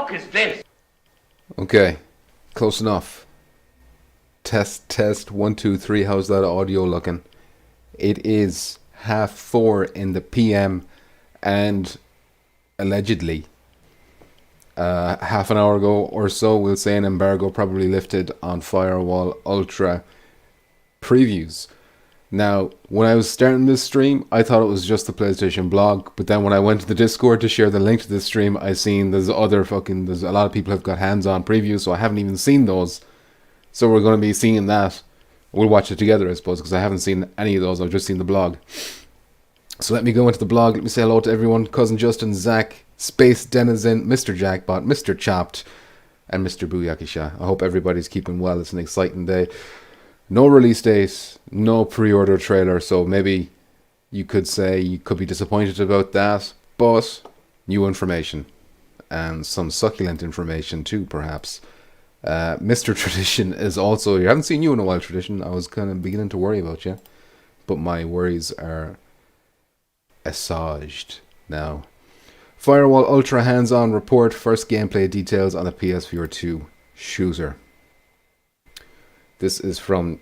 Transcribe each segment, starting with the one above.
fuck is this? Okay, close enough. Test, 1, 2, 3. How's that audio looking? It is 4:30 in the PM, and allegedly, half an hour ago or so, we'll say an embargo probably lifted on Firewall Ultra previews. Now, when I was starting this stream, I thought it was just the PlayStation blog, but then when I went to the Discord to share the link to this stream, I seen there's a lot of people have got hands-on previews, so I haven't even seen those. So we're going to be seeing that. We'll watch it together, I suppose, because I haven't seen any of those. I've just seen the blog. So let me go into the blog. Let me say hello to everyone. Cousin Justin, Zach, Space Denizen, Mr. Jackbot, Mr. Chopped, and Mr. Booyakisha. I hope everybody's keeping well. It's an exciting day. No release date, no pre-order trailer, so maybe you could say you could be disappointed about that, but new information. And some succulent information too, perhaps. Mr. Tradition is also here. I haven't seen you in a while, Tradition. I was kind of beginning to worry about you, but my worries are assuaged now. Firewall Ultra hands-on report, first gameplay details on the PSVR2 shooter. This is from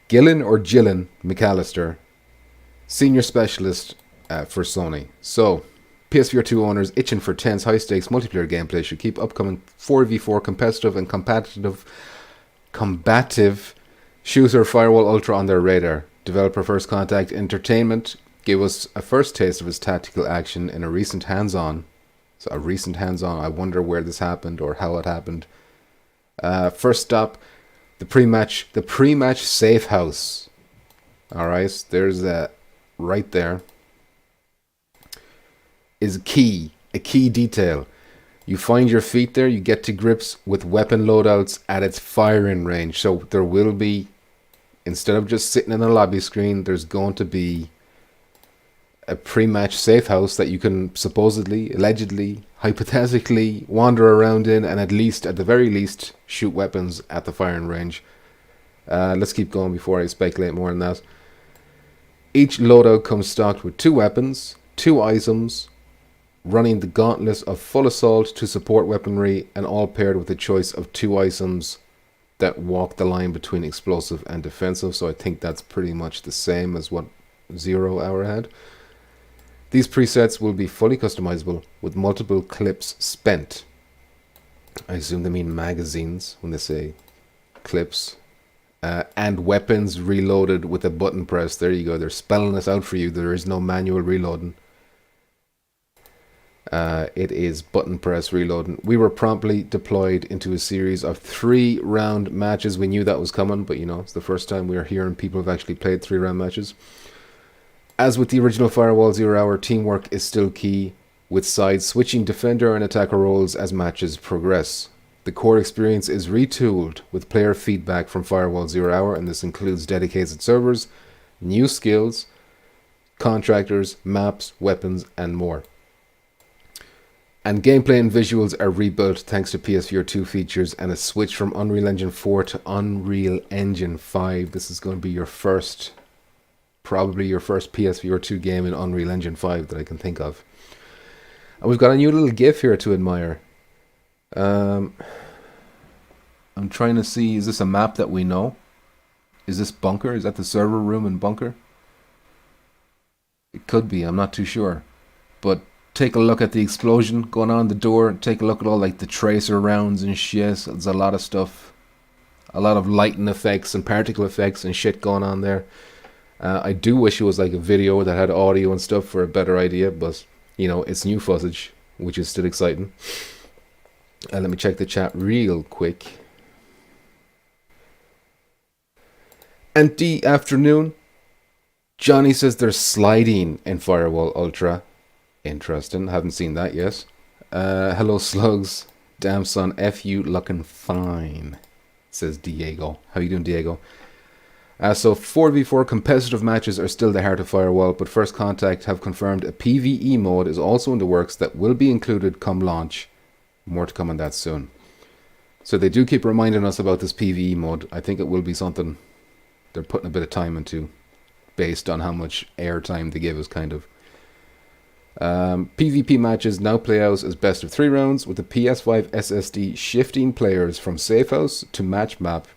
Gillen McAllister, senior specialist for Sony. So, PSVR2 owners itching for tense, high-stakes multiplayer gameplay should keep upcoming 4v4 competitive and combative shooter Firewall Ultra on their radar. Developer First Contact Entertainment gave us a first taste of its tactical action in a recent hands-on. So a recent hands-on, I wonder where this happened or how it happened. First stop, the pre-match safe house. Alright, there's that right there. Is a key detail. You find your feet there, you get to grips with weapon loadouts at its firing range. So there will be, instead of just sitting in a lobby screen, there's going to be a pre-match safe house that you can supposedly, allegedly, hypothetically wander around in and at the very least, shoot weapons at the firing range. Let's keep going before I speculate more on that. Each loadout comes stocked with 2 weapons, 2 items, running the gauntlet of full assault to support weaponry, and all paired with a choice of 2 items that walk the line between explosive and defensive. So I think that's pretty much the same as what 0 Hour had. These presets will be fully customizable with multiple clips spent. I assume they mean magazines when they say clips. And weapons reloaded with a button press. There you go. They're spelling this out for you. There is no manual reloading. It is button press reloading. We were promptly deployed into a series of 3-round matches. We knew that was coming, but you know, it's the first time we are hearing people have actually played 3-round matches. As with the original Firewall 0 Hour, teamwork is still key, with sides switching defender and attacker roles as matches progress. The core experience is retooled with player feedback from Firewall 0 Hour, and this includes dedicated servers, new skills, contractors, maps, weapons, and more. And gameplay and visuals are rebuilt thanks to PSVR2 features and a switch from Unreal Engine 4 to Unreal Engine 5. This is going to be probably your first PSVR2 game in Unreal Engine 5 that I can think of. And we've got a new little GIF here to admire. I'm trying to see, is this a map that we know? Is this Bunker? Is that the server room in Bunker? It could be, I'm not too sure. But take a look at the explosion going on the door. Take a look at all like the tracer rounds and shit. There's a lot of stuff. A lot of lighting effects and particle effects and shit going on there. I do wish it was like a video that had audio and stuff for a better idea, but you know, it's new footage, which is still exciting. Let me check the chat real quick. And the afternoon, Johnny says there's sliding in Firewall Ultra. Interesting, haven't seen that yet. Hello slugs, damn son, F you looking fine, says Diego. How you doing, Diego? So 4v4 competitive matches are still the heart of Firewall, but First Contact have confirmed a PvE mode is also in the works that will be included come launch. More to come on that soon. So they do keep reminding us about this PvE mode. I think it will be something they're putting a bit of time into, based on how much airtime they give us, kind of. PvP matches now play out as best of 3 rounds, with the PS5 SSD shifting players from safe house to match map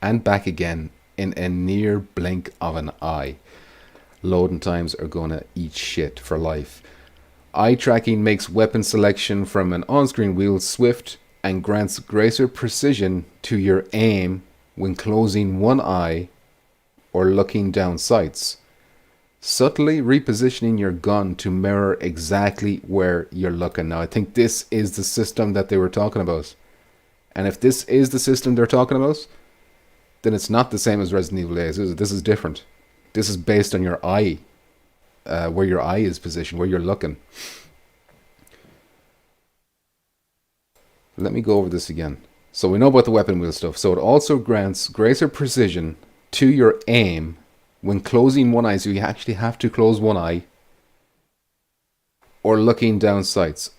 and back again in a near blink of an eye. Loading times are gonna eat shit for life. Eye tracking makes weapon selection from an on-screen wheel swift and grants greater precision to your aim when closing one eye or looking down sights, subtly repositioning your gun to mirror exactly where you're looking. Now, I think this is the system that they were talking about. And if this is the system they're talking about, then it's not the same as Resident Evil 8, is it? This is different. This is based on your eye, where your eye is positioned, where you're looking. Let me go over this again. So we know about the weapon wheel stuff. So it also grants greater precision to your aim when closing one eye. So you actually have to close one eye, or looking down sights,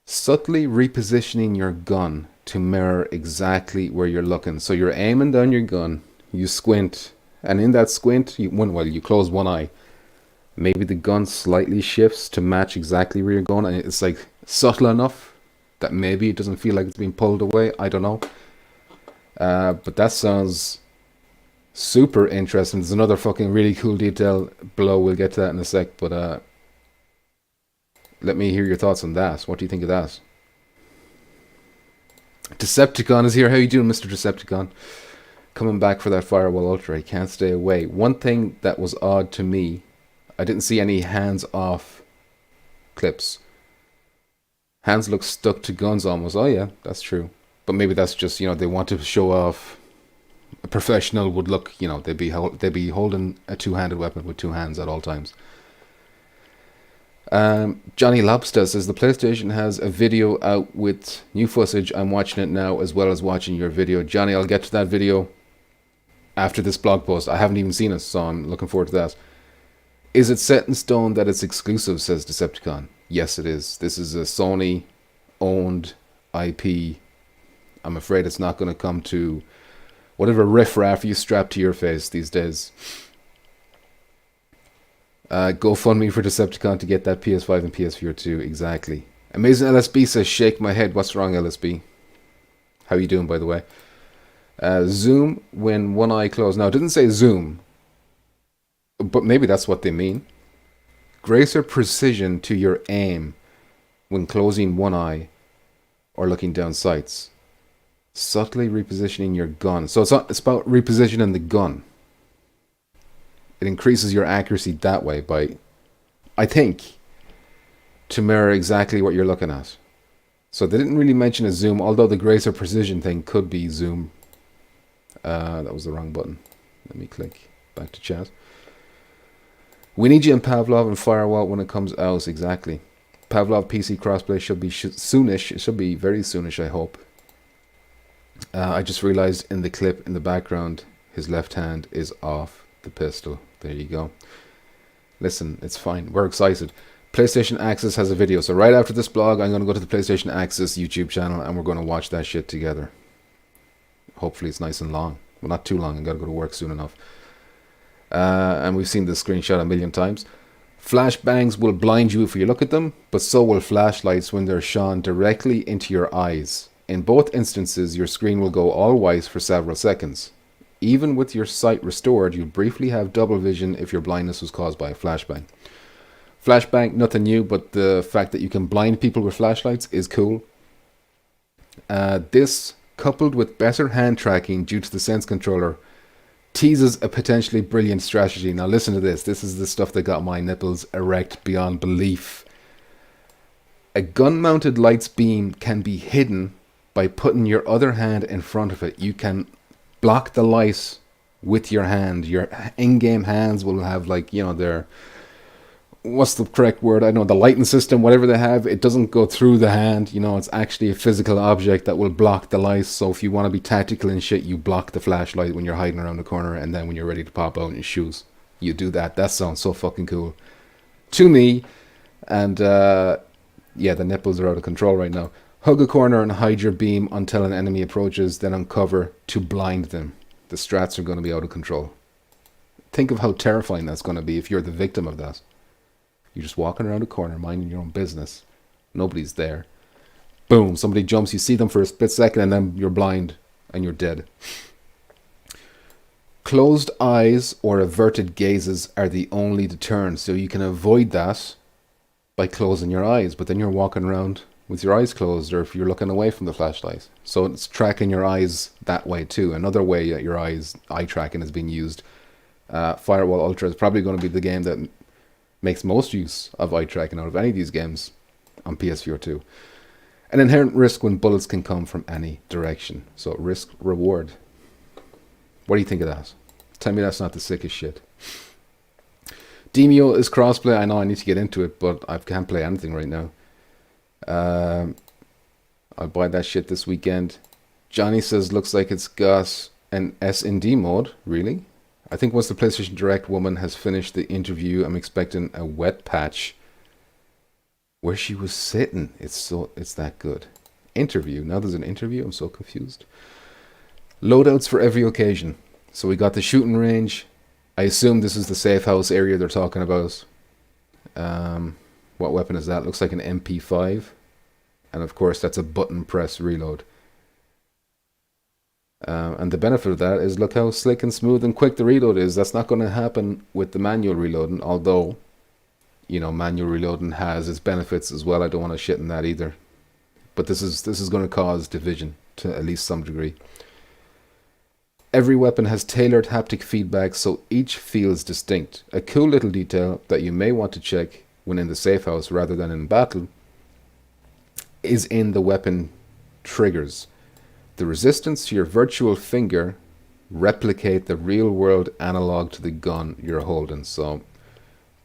subtly repositioning your gun to mirror exactly where you're looking. So you're aiming down your gun, you squint, and in that squint, you close one eye. Maybe the gun slightly shifts to match exactly where you're going, and it's like subtle enough that maybe it doesn't feel like it's being pulled away. I don't know. But that sounds super interesting. There's another fucking really cool detail below. We'll get to that in a sec, but let me hear your thoughts on that. What do you think of that? Decepticon is here. How you doing, Mr. Decepticon? Coming back for that Firewall Ultra. He can't stay away. One thing that was odd to me, I didn't see any hands-off clips. Hands look stuck to guns almost. Oh yeah, that's true. But maybe that's just, they want to show off. A professional would look, they'd be holding a two-handed weapon with two hands at all times. Johnny Lobster says the PlayStation has a video out with new footage. I'm watching it now as well as watching your video. Johnny, I'll get to that video after this blog post. I haven't even seen it, so I'm looking forward to that. Is it set in stone that it's exclusive, says Decepticon? Yes, it is. This is a Sony-owned IP. I'm afraid it's not going to come to whatever riffraff you strap to your face these days. GoFundMe for Decepticon to get that PS5 and PSVR2. Exactly. Amazing LSB says, shake my head. What's wrong, LSB? How you doing, by the way? Zoom when one eye closed. Now, it didn't say zoom, but maybe that's what they mean. Greater precision to your aim when closing one eye or looking down sights. Subtly repositioning your gun. So it's about repositioning the gun. It increases your accuracy that way by, I think, to mirror exactly what you're looking at. So they didn't really mention a zoom, although the greater precision thing could be zoom. That was the wrong button. Let me click back to chat. We need you in Pavlov and Firewall when it comes out. Exactly. Pavlov PC crossplay should be soonish. It should be very soonish, I hope. I just realized in the clip in the background, his left hand is off the pistol. There you go. Listen, it's fine. We're excited. PlayStation Access has a video. So right after this blog, I'm going to go to the PlayStation Access YouTube channel and we're going to watch that shit together. Hopefully it's nice and long. Well, not too long. I've got to go to work soon enough. And we've seen this screenshot a million times. Flashbangs will blind you if you look at them, but so will flashlights when they're shone directly into your eyes. In both instances, your screen will go all white for several seconds. Even with your sight restored, you briefly have double vision if your blindness was caused by a flashbang. Flashbang, nothing new, but the fact that you can blind people with flashlights is cool. This, coupled with better hand tracking due to the Sense controller, teases a potentially brilliant strategy. Now listen to this. This is the stuff that got my nipples erect beyond belief. A gun-mounted light's beam can be hidden by putting your other hand in front of it. You can block the light with your hand. Your in-game hands will have, like, their, what's the correct word? I don't know, the lighting system, whatever they have, it doesn't go through the hand. It's actually a physical object that will block the light. So if you want to be tactical and shit, you block the flashlight when you're hiding around the corner, and then when you're ready to pop out in your shoes, you do that. That sounds so fucking cool to me. And yeah, the nipples are out of control right now. Hug a corner and hide your beam until an enemy approaches, then uncover to blind them. The strats are going to be out of control. Think of how terrifying that's going to be if you're the victim of that. You're just walking around a corner, minding your own business. Nobody's there. Boom, somebody jumps, you see them for a split second, and then you're blind and you're dead. Closed eyes or averted gazes are the only deterrent, so you can avoid that by closing your eyes, but then you're walking around with your eyes closed, or if you're looking away from the flashlight. So it's tracking your eyes that way too. Another way that your eye tracking is being used. Firewall Ultra is probably going to be the game that makes most use of eye tracking out of any of these games on PSVR2. An inherent risk when bullets can come from any direction. So risk reward. What do you think of that? Tell me that's not the sickest shit. Demio is crossplay. I know I need to get into it, but I can't play anything right now. I'll buy that shit this weekend. Johnny says looks like it's got an S&D mode. Really? I think once the PlayStation Direct woman has finished the interview, I'm expecting a wet patch where she was sitting. It's that good. Interview. Now there's an interview. I'm so confused. Loadouts for every occasion. So we got the shooting range. I assume this is the safe house area they're talking about. What weapon is that? Looks like an MP5. And of course that's a button press reload. And the benefit of that is look how slick and smooth and quick the reload is. That's not going to happen with the manual reloading, although, you know, manual reloading has its benefits as well. I don't want to shit in that either. But this is going to cause division to at least some degree. Every weapon has tailored haptic feedback, so each feels distinct. A cool little detail that you may want to check when in the safe house rather than in battle is in the weapon triggers. The resistance to your virtual finger replicate the real world analog to the gun you're holding. So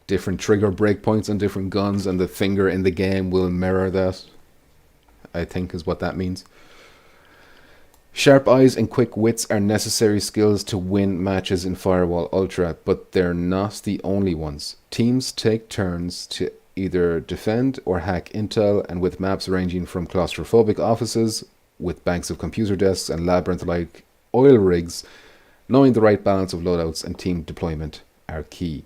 different trigger breakpoints on different guns, and the finger in the game will mirror that, I think is what that means. Sharp eyes and quick wits are necessary skills to win matches in Firewall Ultra, but they're not the only ones. Teams take turns to either defend or hack intel, and with maps ranging from claustrophobic offices with banks of computer desks and labyrinth-like oil rigs, knowing the right balance of loadouts and team deployment are key.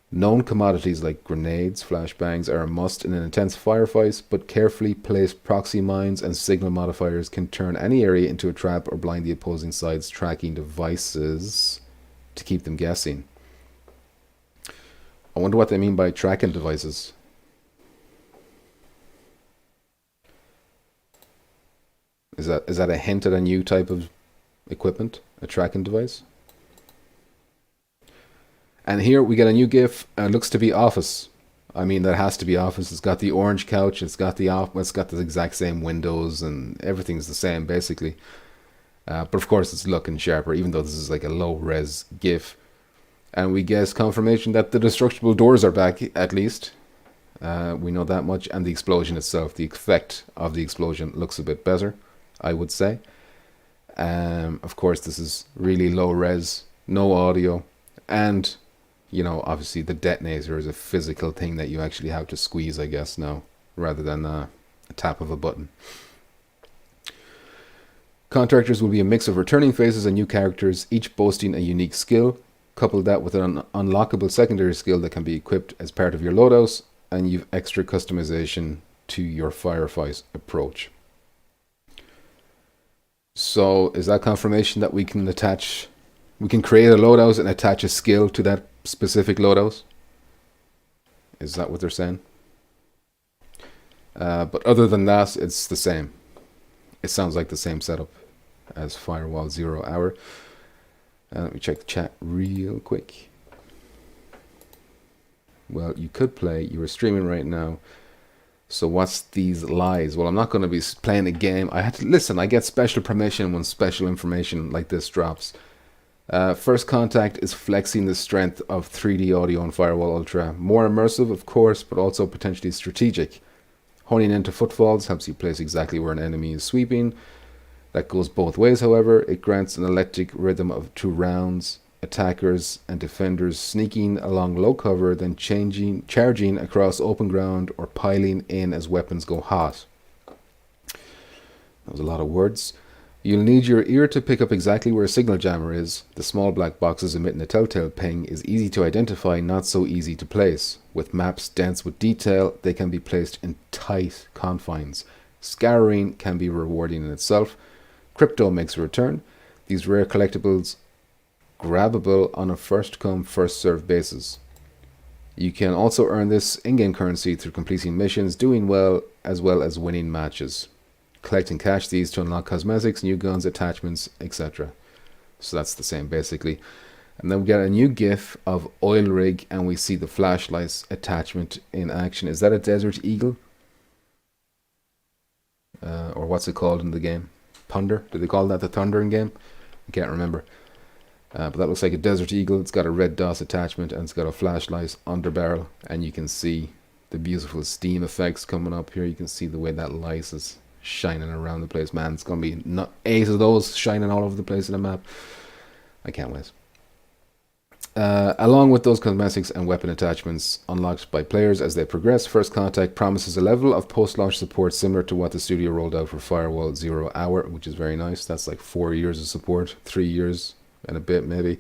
Known commodities like grenades, flashbangs are a must in an intense firefight, but carefully placed proxy mines and signal modifiers can turn any area into a trap or blind the opposing side's tracking devices to keep them guessing. I wonder what they mean by tracking devices. Is that a hint at a new type of equipment? A tracking device? And here we get a new GIF. Looks to be Office. I mean, that has to be Office. It's got the orange couch. It's got the exact same windows, and everything's the same basically. But of course, it's looking sharper, even though this is like a low-res GIF. And we get confirmation that the destructible doors are back, at least. We know that much. And the explosion itself, the effect of the explosion looks a bit better, I would say. Of course, this is really low-res, no audio, and you know, obviously the detonator is a physical thing that you actually have to squeeze, I guess, now, rather than a tap of a button. Contractors will be a mix of returning faces and new characters, each boasting a unique skill. Couple that with an unlockable secondary skill that can be equipped as part of your loadouts, and you've extra customization to your firefight approach. So, is that confirmation that we can create a loadout and attach a skill to that specific loadout? Is that what they're saying? But other than that, it's the same. It sounds like the same setup as Firewall 0 Hour. Let me check the chat real quick. Well, you could play. You were streaming right now. So what's these lies? Well, I'm not going to be playing a game. I had to listen. I get special permission when special information like this drops. First Contact is flexing the strength of 3D audio on Firewall Ultra. More immersive, of course, but also potentially strategic. Honing into footfalls helps you place exactly where an enemy is sweeping. That goes both ways, however. It grants an electric rhythm to rounds, attackers and defenders sneaking along low cover, then charging across open ground or piling in as weapons go hot. That was a lot of words. You'll need your ear to pick up exactly where a signal jammer is. The small black boxes emitting a telltale ping is easy to identify, not so easy to place. With maps dense with detail, they can be placed in tight confines. Scouring can be rewarding in itself. Crypto makes a return. These rare collectibles grabbable on a first come first served basis. You can also earn this in-game currency through completing missions, doing well as winning matches. Collect and cash these to unlock cosmetics, new guns, attachments, etc. So that's the same basically. And then we get a new GIF of oil rig and we see the flashlights attachment in action. Is that a Desert Eagle? Or what's it called in the game? Thunder? Do they call that the Thunder in game? I can't remember. But that looks like a Desert Eagle. It's got a red DOS attachment and it's got a flashlight underbarrel. And you can see the beautiful steam effects coming up here. You can see the way that light is shining around the place. Man, it's going to be not 8 of those shining all over the place in the map. I can't wait. Along with those cosmetics and weapon attachments unlocked by players as they progress, First Contact promises a level of post-launch support similar to what the studio rolled out for Firewall 0 Hour, which is very nice. That's like 4 years of support, 3 years and a bit maybe.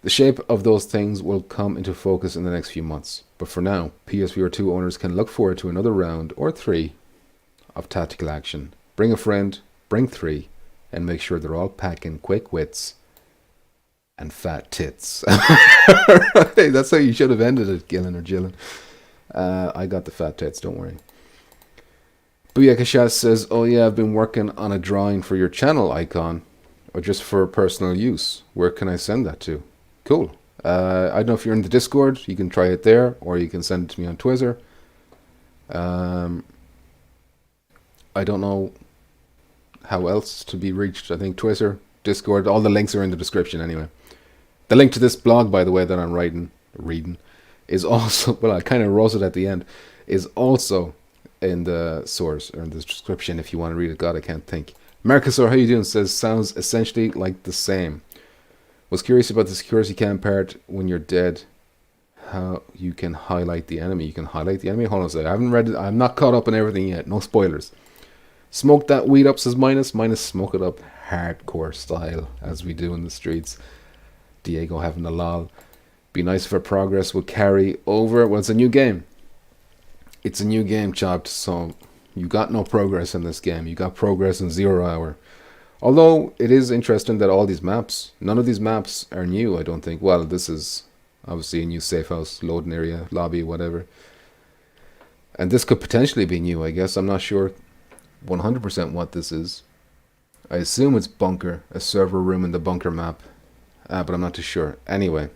The shape of those things will come into focus in the next few months. But for now, PSVR2 owners can look forward to another round or 3 of tactical action. Bring a friend, bring 3, and make sure they're all packing quick wits and fat tits. Right, that's how you should have ended it, Gillen or Gillen. I got the fat tits, don't worry. Booyakashas says, oh yeah, I've been working on a drawing for your channel icon, or just for personal use. Where can I send that to? Cool. I don't know if you're in the Discord, you can try it there, or you can send it to me on Twitter. I don't know how else to be reached. I think Twitter, Discord, all the links are in the description anyway. The link to this blog, by the way, that I'm reading, is also, well, I kind of wrote it at the end, is also in the source, or in the description if you want to read it. God, I can't think. Marcusor, how you doing? Says, sounds essentially like the same. Was curious about the security cam part when you're dead. How you can highlight the enemy. You can highlight the enemy? Hold on a second. I haven't read it. I'm not caught up on everything yet. No spoilers. Smoke that weed up, says Minus. Minus smoke it up hardcore style, as we do in the streets. Diego having a lol. Be nice if our progress would carry over. Well, it's a new game. It's a new game, Chopped, so you got no progress in this game. You got progress in 0 Hour. Although, it is interesting that all these maps, none of these maps are new, I don't think. Well, this is obviously a new safe house, loading area, lobby, whatever. And this could potentially be new, I guess. I'm not sure 100% what this is. I assume it's bunker, a server room in the bunker map. But I'm not too sure. Anyway,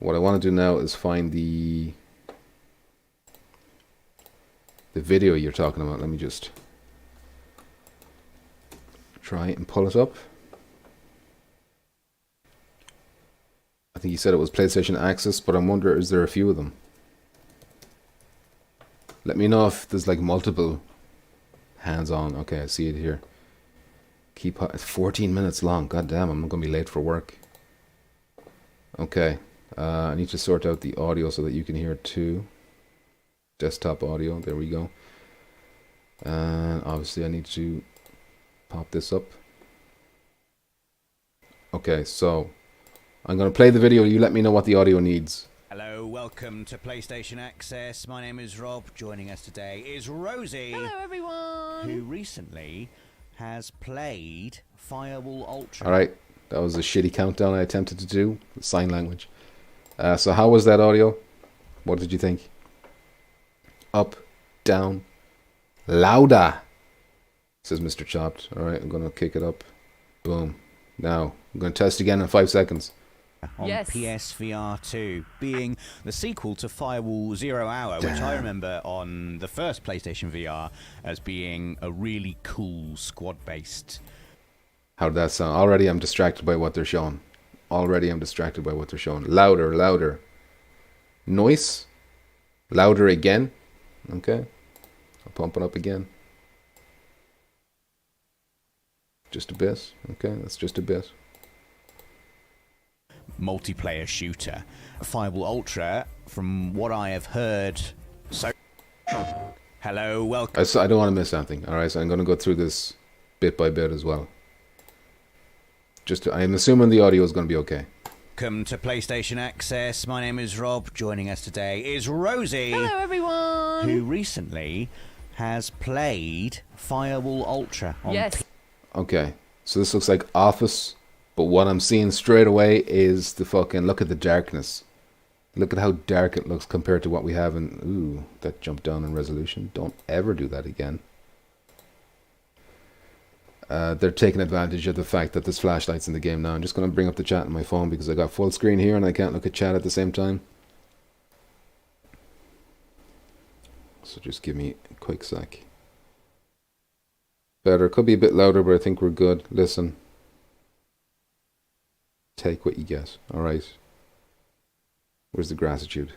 what I want to do now is find the video you're talking about. Let me just try and pull it up. I think you said it was PlayStation Access, but I wonder, is there a few of them? Let me know if there's like multiple hands-on. Okay, I see it here. It's 14 minutes long. God damn, I'm going to be late for work. Okay, I need to sort out the audio so that you can hear it too. Desktop audio, there we go. And obviously I need to pop this up. Okay, so I'm going to play the video. You let me know what the audio needs. Hello, welcome to PlayStation Access. My name is Rob. Joining us today is Rosie. Hello, everyone. Who recently has played Firewall Ultra. Alright, that was a shitty countdown I attempted to do. Sign language. So how was that audio? What did you think? Up, down, louder, says Mr. Chopped. Alright, I'm going to kick it up. Boom. Now, I'm going to test again in 5 seconds. On PSVR2, being the sequel to Firewall 0 Hour, which I remember on the first PlayStation VR as being a really cool squad-based. How did that sound? Already I'm distracted by what they're showing. Louder, louder. Noise. Louder again. Okay. I'll pump it up again. Just a bit. Okay, that's just a bit. Multiplayer shooter. Firewall Ultra, from what I have heard, so hello, welcome. I don't want to miss anything. Alright, so I'm going to go through this bit by bit as well. I'm assuming the audio is going to be okay. Welcome to PlayStation Access. My name is Rob. Joining us today is Rosie. Hello, everyone. Who recently has played Firewall Ultra. Yes. Okay, so this looks like Office, but what I'm seeing straight away is the fucking, look at the darkness. Look at how dark it looks compared to what we have in, ooh, that jumped down in resolution. Don't ever do that again. They're taking advantage of the fact that there's flashlights in the game now. I'm just going to bring up the chat on my phone because I got full screen here and I can't look at chat at the same time. So just give me a quick sec. Better. Could be a bit louder, but I think we're good. Listen. Take what you get. Alright. Where's the gratitude?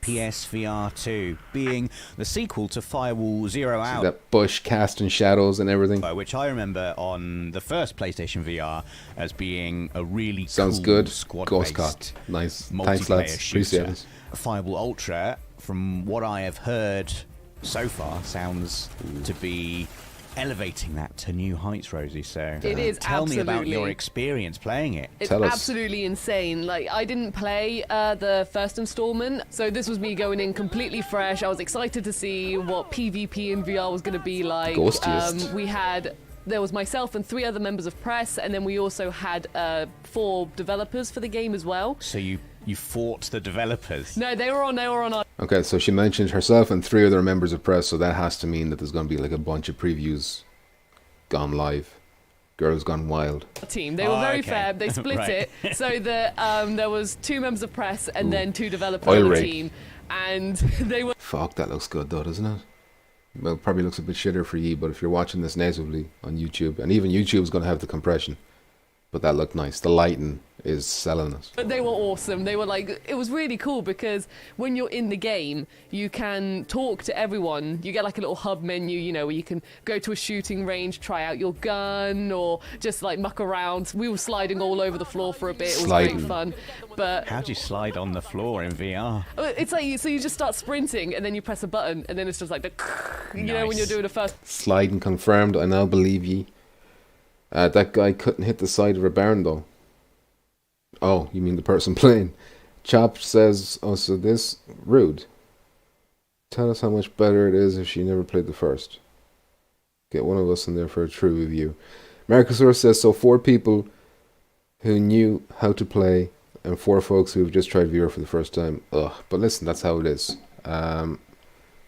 PSVR2, being the sequel to Firewall Zero Hour. That bush casting shadows and everything. Which I remember on the first PlayStation VR as being a really Sounds cool good. squad-based Ghost Cot. Nice. Thanks, multiplayer lads. Appreciate shooter. it. Firewall Ultra, from what I have heard so far, sounds to be elevating that to new heights, Rosie. So It is tell me about absolutely. your experience playing it. It's Tell us. absolutely insane. Like, I didn't play the first installment, so this was me going in completely fresh. I was excited to see what PvP in VR was going to be like. Ghostiest. There was myself and 3 other members of press, and then we also had 4 developers for the game as well. So you fought the developers. No, they were on our Okay, so she mentioned herself and 3 other members of press, so that has to mean that there's going to be like a bunch of previews gone live. Girls Gone Wild. team. They were very okay. fair. They split Right. it so that there was 2 members of press and then 2 developers Oil on the rig. team, and they were. Fuck, that looks good though, doesn't it? Well, it probably looks a bit shitter for you, but if you're watching this natively on YouTube, and even YouTube's going to have the compression, but that looked nice. The lighting is selling it. But they were awesome. They were like, it was really cool because when you're in the game, you can talk to everyone. You get like a little hub menu, you know, where you can go to a shooting range, try out your gun, or just like muck around. We were sliding all over the floor for a bit. It was Sliding. great fun. But How do you slide on the floor in VR? it's like, so you just start sprinting and then you press a button and then it's just like the, you know, when Nice. you're doing a first. Sliding confirmed, I now believe ye. That guy couldn't hit the side of a barn though. Oh, you mean the person playing? Chop says, oh, so this rude. Tell us how much better it is if she never played the first. Get one of us in there for a true review. Marcusor says, so 4 people who knew how to play and 4 folks who have just tried VR for the first time. Ugh, but listen, that's how it is. I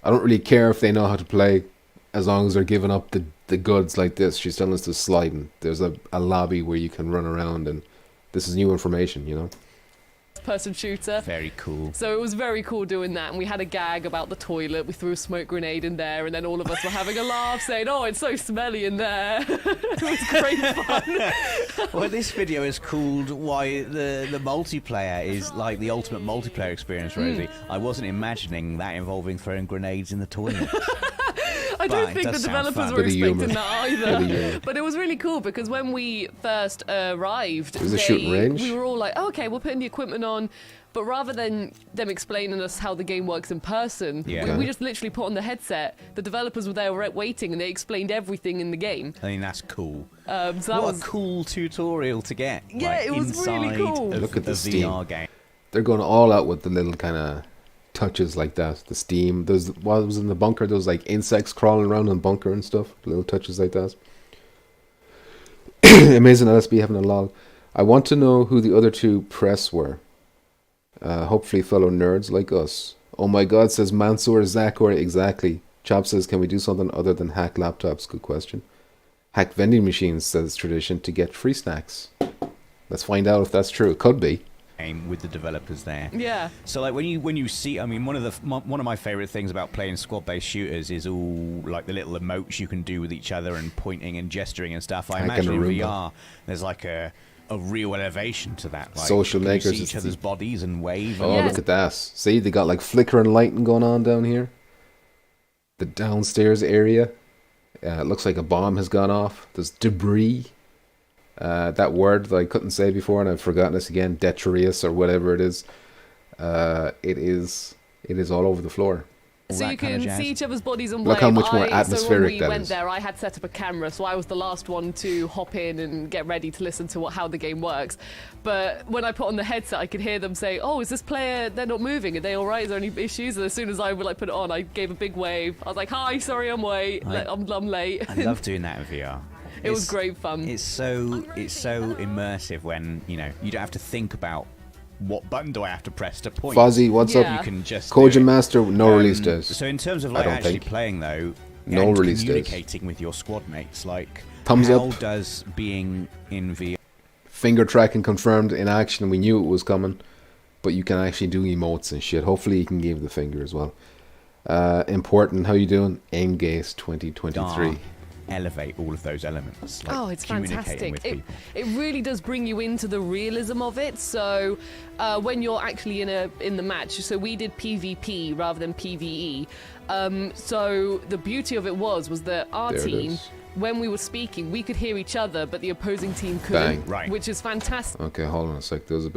don't really care if they know how to play as long as they're giving up the goods like this. She's telling us to sliding. There's a lobby where you can run around, and this is new information, you know? Person shooter. Very cool. So it was very cool doing that, and we had a gag about the toilet. We threw a smoke grenade in there, and then all of us were having a laugh, saying, "Oh, it's so smelly in there." It was great fun. Well, this video is called "Why the multiplayer is like the ultimate multiplayer experience." Rosie, I wasn't imagining that involving throwing grenades in the toilet. I But don't it think the does sound developers fun. were Bit of humour. expecting that Bit of either. humour. But it was really cool because when we first arrived, It was a shooting range? we were all like, oh, "Okay, we're putting the equipment on." But rather than them explaining us how the game works in person, Yeah. we just literally put on the headset. The developers were there waiting, and they explained everything in the game. I mean, that's cool. So that What was a cool tutorial to get. Yeah, like, it was really inside cool. of Look at the a Steam. VR game. They're going all out with the little kind of touches like that. The steam. There's what was in the bunker. Those like insects crawling around in the bunker and stuff. Little touches like that. Amazing LSB having a lol. I want to know who the other 2 press were. Hopefully fellow nerds like us. Oh my god, says Mansour Zakor. Exactly. Chop says, can we do something other than hack laptops? Good question. Hack vending machines, says Tradition, to get free snacks. Let's find out if that's true. It could be. Game with the developers there. yeah. So like when you see, I mean, one of my favorite things about playing squad-based shooters is all like the little emotes you can do with each other and pointing and gesturing and stuff. I Hack imagine in and a Roomba. VR there's like a real elevation to that. Like, Social can you makers see is each other's the- bodies and wave. Oh, Yeah. look at that. See, they got like flickering lighting going on down here. The downstairs area. It looks like a bomb has gone off. There's debris. That word that I couldn't say before, and I've forgotten this again. Detritus or whatever it is. It is all over the floor. all So that you kind of can jazz. see each other's bodies and Look how wave. much more So atmospheric when we that went is. there, I had set up a camera, so I was the last one to hop in and get ready to listen to how the game works. But when I put on the headset, I could hear them say, "Oh, is this player? They're not moving. Are they all right? Is there any issues?" And as soon as I would put it on, I gave a big wave. I was like, "Hi, sorry, I'm late. I'm late." I love doing that in VR. It was great fun. It's so immersive when you don't have to think about what button do I have to press to point. Fozzie, what's Yeah. You up? can just Kojin do it. Master, no release days. So in terms of I like don't actually think. playing though, No and release days. communicating with your squad mates, like Thumbs how up. does being in VR? Finger tracking confirmed in action. We knew it was coming, but you can actually do emotes and shit. Hopefully you can give the finger as well. Important. How you doing? Aim Gaze 2023. Elevate all of those elements. Like Oh, it's communicating fantastic. with people. It really does bring you into the realism of it. So when you're actually in the match, so we did PvP rather than PvE. So the beauty of it was that our There it team, is. when we were speaking, we could hear each other, but the opposing team couldn't, Bang. Right. which is fantastic. Okay, hold on a sec. There's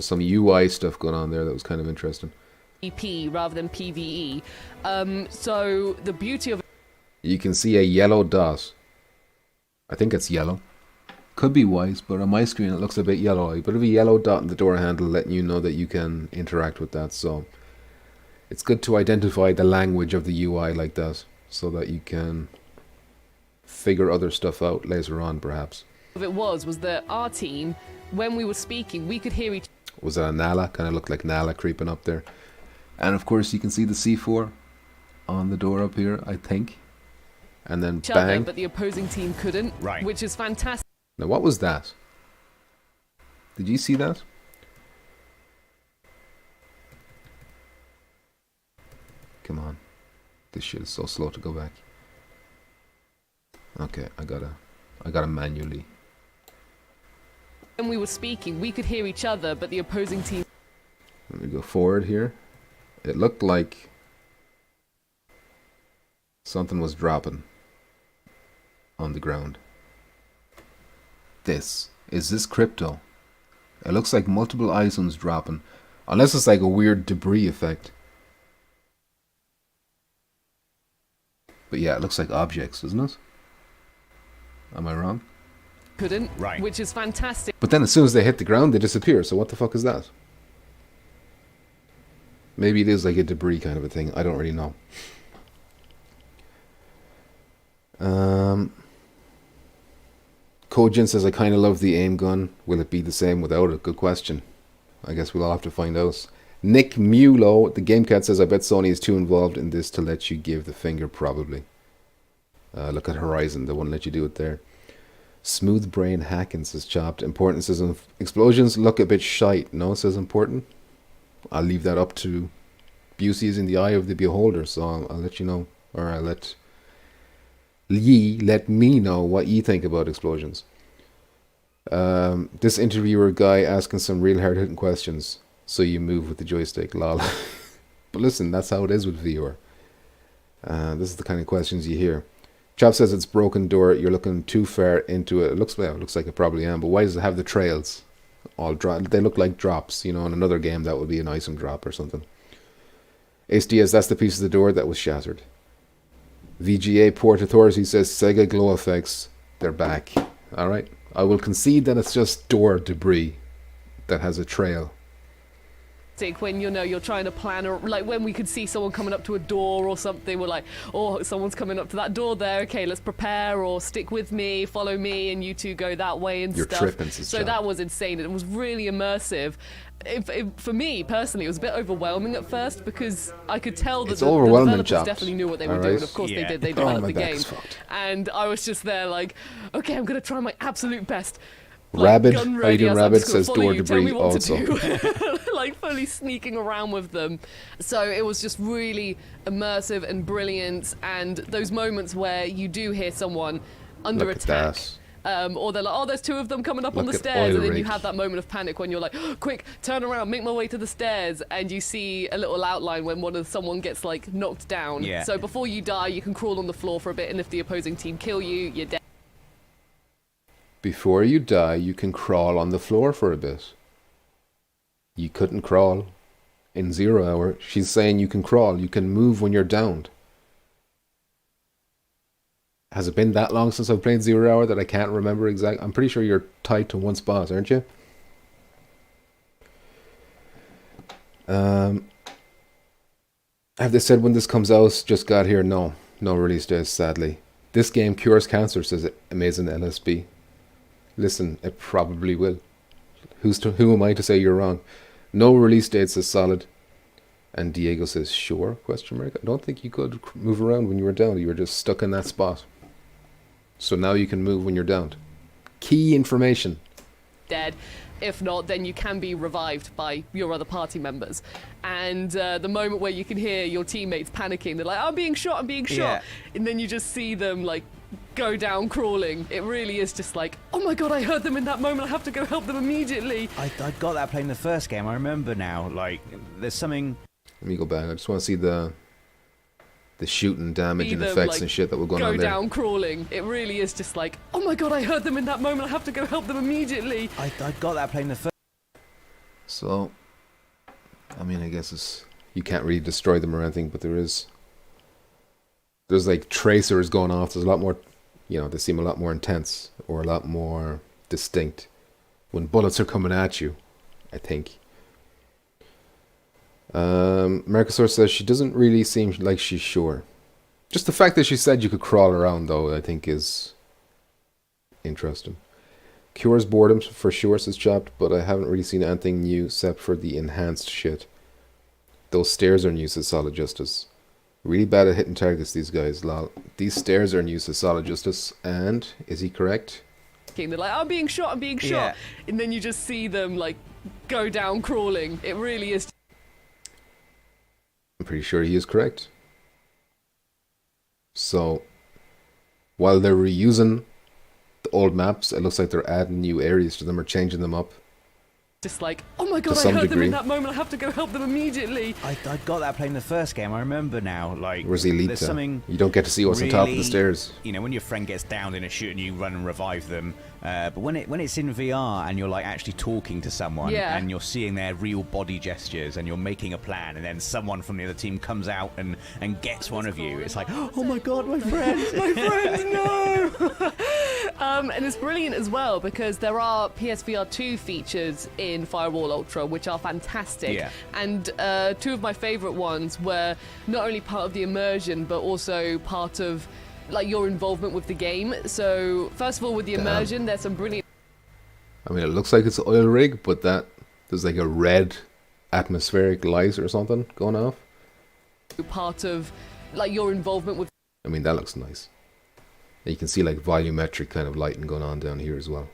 some UI stuff going on there that was kind of interesting. PvP rather than PvE. So the beauty of You can see a yellow dot. I think it's yellow. Could be white, but on my screen it looks a bit yellowy. But a yellow dot in the door handle letting you know that you can interact with that. So it's good to identify the language of the UI like that, so that you can figure other stuff out later on, perhaps. it was that our team, when we were speaking, we could hear each Was that a Nala? Kind of looked like Nala creeping up there. And of course you can see the C4 on the door up here, I think. And then other, bang. but the opposing team couldn't, Right. which is fantastic. Now what was that? Did you see that? Come on. This shit is so slow to go back. Okay, I gotta manually. When we were speaking, we could hear each other, but the opposing team Let me go forward here. It looked like something was dropping on the ground. Is this crypto? It looks like multiple items dropping. Unless it's like a weird debris effect. But yeah, it looks like objects, doesn't it? Am I wrong? couldn't, Right. which is fantastic. But then as soon as they hit the ground, they disappear. So what the fuck is that? Maybe it is like a debris kind of a thing. I don't really know. Kojin says, I kind of love the aim gun. Will it be the same without it? Good question. I guess we'll all have to find out. Nick Mulo, the Game Cat says, I bet Sony is too involved in this to let you give the finger, probably. Look at Horizon. They won't let you do it there. Smooth Brain Hacking says, chopped. Important says, explosions look a bit shite. No, says important. I'll leave that up to beauty is in the eye of the beholder. So I'll let you know. Or I'll let me know what ye think about explosions. This interviewer guy asking some real hard-hitting questions. So you move with the joystick, lol. But listen, that's how it is with VR. This is the kind of questions you hear. Chop says it's broken door. You're looking too far into it. It looks like it probably am. But why does it have the trails? All they look like drops. You know, in another game that would be an item drop or something. HDS, that's the piece of the door that was shattered. VGA Port Authority says Sega glow effects. They're back. All right. I will concede that it's just door debris that has a trail. When you're trying to plan, or like when we could see someone coming up to a door or something, we're like, oh, someone's coming up to that door there, okay, let's prepare, or stick with me, follow me, and you two go that way and You're stuff. tripping, sis, so John. that was insane. It was really immersive. For me personally, it was a bit overwhelming at first because I could tell that It's the overwhelming, developers Chops. definitely knew what they were All doing. right. Of course Yeah. they did. They Oh, developed my the back game, is fucked. and I was just there like, okay, I'm gonna try my absolute best. Rabid, gun how you ready, doing, I was Rabid? just gonna Says follow door you, tell debris me what also. to do. Like fully sneaking around with them. So it was just really immersive and brilliant, and those moments where you do hear someone under Look at attack. that. Or they're like, oh, there's two of them coming up on Look the at stairs, and then Oil you Rig. have that moment of panic when you're like, oh, quick, turn around, make my way to the stairs, and you see a little outline when someone gets like knocked down. Yeah. So before you die, you can crawl on the floor for a bit, and if the opposing team kill you, you're dead. Before you die, you can crawl on the floor for a bit. You couldn't crawl in 0 hour, she's saying you can crawl, you can move when you're downed. Has it been that long since I've played 0 hour that I can't remember exactly? I'm pretty sure you're tied to one spot, aren't you? Have they said when this comes out? Just got here. No release date, sadly. This game cures cancer, says Amazing LSB. Listen, it probably will. Who am I to say you're wrong? No release date, says Solid. And Diego says, sure, question mark. I don't think you could move around when you were down. You were just stuck in that spot. So now you can move when you're down. Key information. Dead. If not, then you can be revived by your other party members. And the moment where you can hear your teammates panicking, they're like, I'm being shot. Yeah. And then you just see them like go down crawling. It really is just like, oh my god, I heard them in that moment. I have to go help them immediately. I got that playing the first game. I remember now. Like, there's something... Let me go back. I just want to see the shooting damage and them, effects like, and shit that were going go on there. down crawling. It really is just like, oh my god, I heard them in that moment. I have to go help them immediately. I got that playing the first... So, I mean, I guess it's, you can't really destroy them or anything, but there's like tracers going off. There's a lot more, you know, they seem a lot more intense or a lot more distinct when bullets are coming at you, I think. Mercosur says she doesn't really seem like she's sure. Just the fact that she said you could crawl around, though, I think is interesting. Cures boredom for sure, says Chopped, but I haven't really seen anything new except for the enhanced shit. Those stairs are new, says Solid Justice. Really bad at hitting targets, these guys, lol. These stairs are new, says Solid Justice. And, is he correct? They're like, I'm being shot. Yeah. And then you just see them, like, go down crawling. It really is... I'm pretty sure he is correct. So, while they're reusing the old maps, it looks like they're adding new areas to them or changing them up. Just like, oh my god, I some heard them degree. in that moment. I have to go help them immediately. I got that playing the first game. I remember now. Like, Where's the elite? there's something... You don't get to see what's on top of the really, stairs. You know, when your friend gets downed in a shoot and you run and revive them. But when it's in VR and you're like actually talking to someone and you're seeing their real body gestures and you're making a plan and then someone from the other team comes out and gets one of you, it's like, oh my god, my friend, My friends, no! And it's brilliant as well because there are PSVR2 features in Firewall Ultra which are fantastic. Yeah. And two of my favourite ones were not only part of the immersion but also part of like your involvement with the game. So first of all, with the immersion, there's some brilliant... I mean, it looks like it's an oil rig, but there's like a red atmospheric light or something going off. part of like your involvement with... I mean, that looks nice. And you can see like volumetric kind of lighting going on down here as well.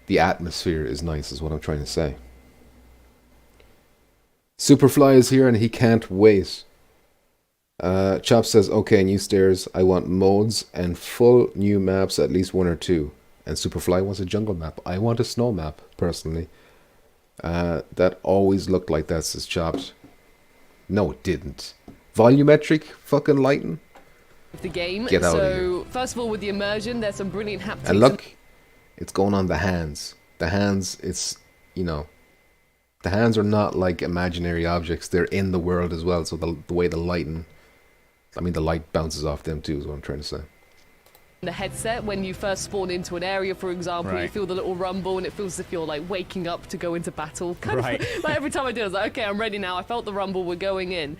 The atmosphere is nice, is what I'm trying to say. Superfly is here and he can't wait. Chop says, okay, new stairs. I want modes and full new maps, at least one or two. And Superfly wants a jungle map. I want a snow map, personally. That always looked like that, says Chopped. No, it didn't. Volumetric fucking lighting? the game. Get out of So first of all, with the immersion, there's some brilliant haptics. And look, it's going on the hands. The hands, it's, you know, the hands are not like imaginary objects. They're in the world as well. So the way the lighting, I mean, the light bounces off them too, is what I'm trying to say. The headset, when you first spawn into an area, for example, you Right. feel the little rumble and it feels as if you're like waking up to go into battle. Kind Right. of like every time I did, I was like, okay, I'm ready now. I felt the rumble, we're going in.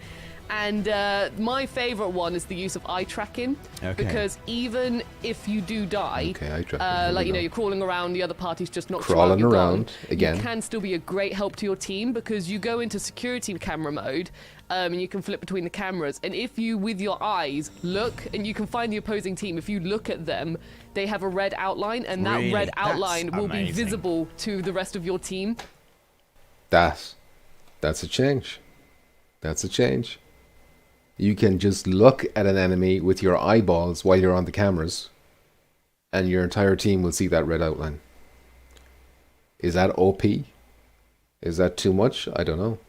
And my favorite one is the use of eye tracking, Okay. because even if you do die, Okay, eye tracking, here we like, you know, go. you're crawling around, the other party's just not Crawling you're around, gone, again. you can still be a great help to your team because you go into security camera mode and you can flip between the cameras. And if you, with your eyes, look, and you can find the opposing team, if you look at them, they have a red outline, and that Really? red That's outline will be amazing. visible to the rest of your team. That's a change. That's a change. You can just look at an enemy with your eyeballs while you're on the cameras, and your entire team will see that red outline. Is that OP? Is that too much? I don't know.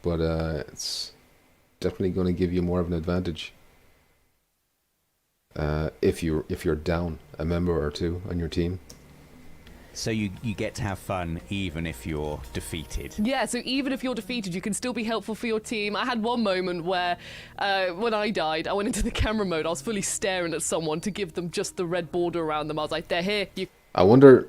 But it's definitely going to give you more of an advantage. If you're down a member or two on your team. So you get to have fun even if you're defeated. Yeah, so even if you're defeated, you can still be helpful for your team. I had one moment where, when I died, I went into the camera mode. I was fully staring at someone to give them just the red border around them. I was like, they're here. I wonder,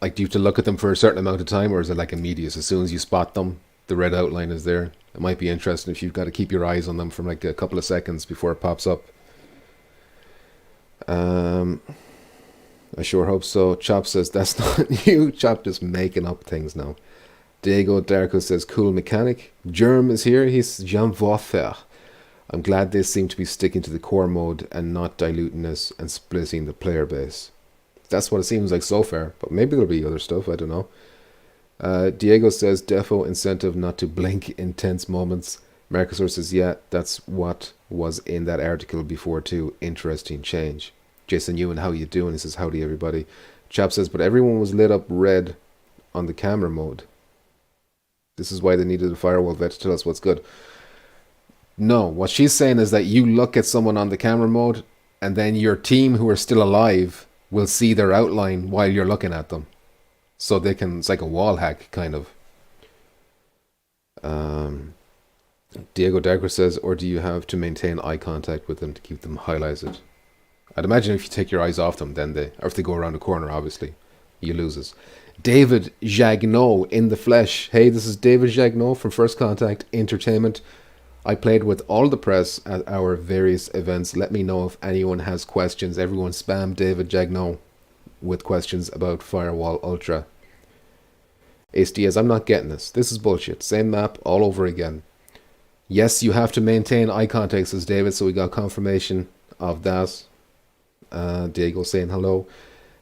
like, do you have to look at them for a certain amount of time, or is it like immediate? As soon as you spot them, the red outline is there. It might be interesting if you've got to keep your eyes on them for like a couple of seconds before it pops up. I sure hope so. Chop says, that's not you. Chop just making up things now. Diego Darko says, cool mechanic. Germ is here. He's Jean Warfare. I'm glad they seem to be sticking to the core mode and not diluting this and splitting the player base. That's what it seems like so far. But maybe there'll be other stuff. I don't know. Diego says, defo incentive not to blink in tense moments. Mercosur says, yeah, that's what was in that article before too. Interesting change. Jason Ewan, how you doing? He says, howdy everybody. Chap says, but everyone was lit up red on the camera mode. This is why they needed a firewall vet to tell us what's good. No, what she's saying is that you look at someone on the camera mode and then your team who are still alive will see their outline while you're looking at them. So they can, it's like a wall hack kind of. Diego Dagger says, or do you have to maintain eye contact with them to keep them highlighted? I'd imagine if you take your eyes off them, then or if they go around the corner, obviously, you lose us. David Jagneau in the flesh. Hey, this is David Jagneau from First Contact Entertainment. I played with all the press at our various events. Let me know if anyone has questions. Everyone spam David Jagneau with questions about Firewall Ultra. Ace Diaz, I'm not getting this. This is bullshit. Same map all over again. Yes, you have to maintain eye contact, says David, so we got confirmation of that. Diego saying hello.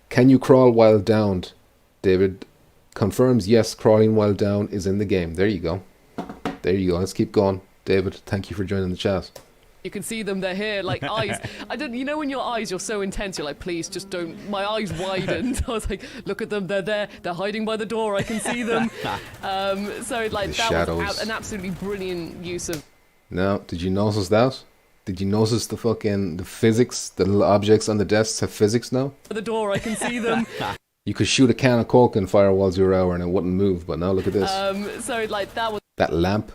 Can you crawl while downed? David confirms yes, crawling while down is in the game. There you go. There you go. Let's keep going. David, thank you for joining the chat. You can see them, they're here, like eyes. I don't, you know when your eyes, you're so intense, you're like, please just don't, my eyes widened. I was like, look at them, they're there, they're hiding by the door, I can see them. So like The that shadows. was an absolutely brilliant use of. Now, did you notice that? Did you notice the physics? The little objects on the desks have physics now? The door, I can see them. You could shoot a can of Coke in Firewall 0 hour and it wouldn't move, but now look at this. So like that was. That lamp,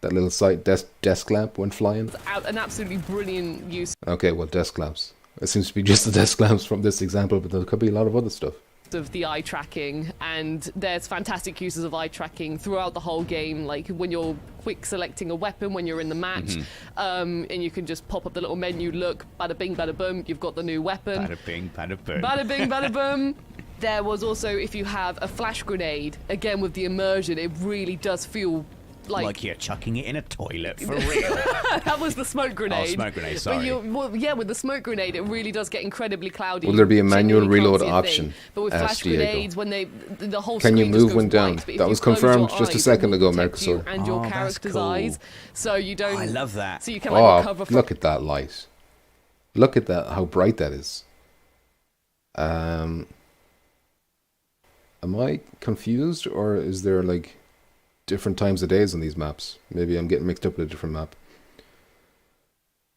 that little side desk lamp went flying. An absolutely brilliant use Okay, well, desk lamps. It seems to be just the desk lamps from this example, but there could be a lot of other stuff. of the eye tracking, and there's fantastic uses of eye tracking throughout the whole game, like when you're quick selecting a weapon when you're in the match, and you can just pop up the little menu, look, bada bing, bada boom, you've got the new weapon. Bada bing, bada boom. Bada bing, bada boom. There was also, if you have a flash grenade, again with the immersion, it really does feel like you're chucking it in a toilet, for real. That was the smoke grenade. Oh, smoke grenade, sorry. Well, yeah, with the smoke grenade, it really does get incredibly cloudy. Will there be a manual Genuinely can't reload see a option? thing. But with Asked flash Diego. grenades, when the whole Can you screen just move goes when down? white, but if That you was close confirmed your just a eyes, second it will ago, protect you Mercosur. and your Oh, that's character's cool. eyes, so you don't. I love that. So you can like recover Oh, from. look at that light. Look at that, how bright that is. Am I confused, or is there like different times of days on these maps? Maybe I'm getting mixed up with a different map.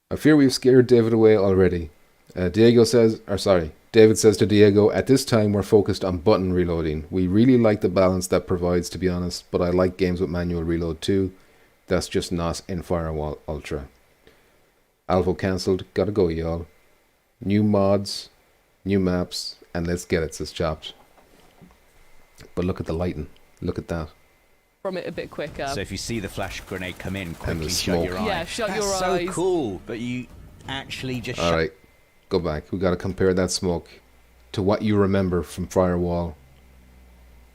I fear we've scared David away already. David says to Diego, at this time we're focused on button reloading. We really like the balance that provides, to be honest, but I like games with manual reload too. That's just not in Firewall Ultra. Alvo cancelled. Gotta go, y'all. New mods, new maps, and let's get it, says Chopped. But look at the lighting. Look at that. From it a bit quicker. So if you see the flash grenade come in, quickly the shut smoke. your eye. Yeah, shut That's your so eyes. cool, but you actually just All right, go back. We got to compare that smoke to what you remember from Firewall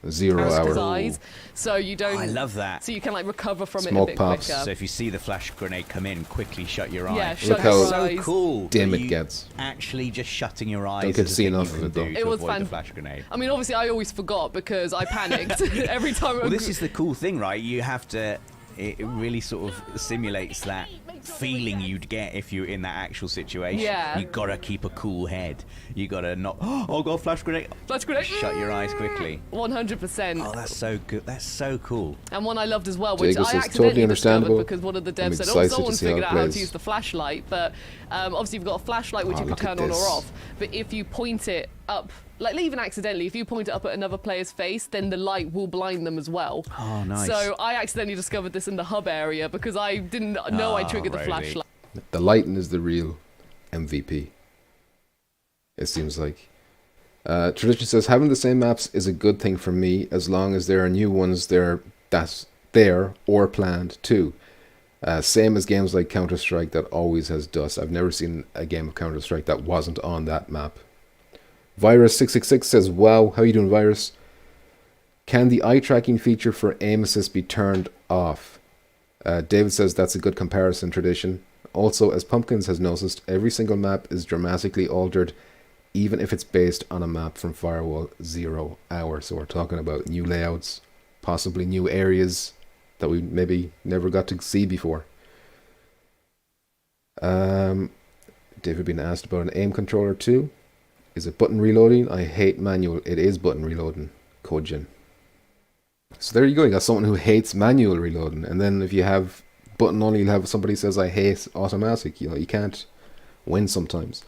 0 Character's hour. eyes, so you don't. I love that. So you can like recover from Smoke it a bit pops. quicker. So if you see the flash grenade come in, quickly shut your eye. Yeah, Look shut how your so eyes. cool. dim but it you gets. Actually, just shutting your eyes. Don't get is to a see thing enough you of can it, though. do It to was avoid the flash grenade. I mean, obviously, I always forgot because I panicked every time. Well, this is the cool thing, right? You have to. It really sort of simulates that feeling you'd get if you're in that actual situation. Yeah. You gotta keep a cool head. You gotta not. Oh, got a flash grenade. Flash grenade. Shut your eyes quickly. 100%. Oh, that's so good. That's so cool. And one I loved as well, which Diego I says, accidentally totally understandable. discovered because one of the I'm devs said, excited to someone see how figured it out how plays. to use the flashlight, but obviously you've got a flashlight which Oh, you can look at turn on or this. off, but if you point it up, like even accidentally, if you point it up at another player's face, then the light will blind them as well. Oh, nice. So I accidentally discovered this in the hub area because I didn't know I triggered the really? flashlight. The lighting is the real MVP. It seems like. Tradition says having the same maps is a good thing for me as long as there are new ones that's there or planned too. Same as games like Counter-Strike that always has dust. I've never seen a game of Counter-Strike that wasn't on that map. Virus666 says, wow, how you doing, Virus? Can the eye tracking feature for aim assist be turned off? David says that's a good comparison, Tradition. Also, as Pumpkins has noticed, every single map is dramatically altered, even if it's based on a map from Firewall 0 hour. So we're talking about new layouts, possibly new areas that we maybe never got to see before. David being asked about an aim controller too. Is it button reloading? I hate manual. It is button reloading. Kojin. So there you go. You got someone who hates manual reloading, and then if you have button only, you'll have somebody says I hate automatic. You know, you can't win sometimes.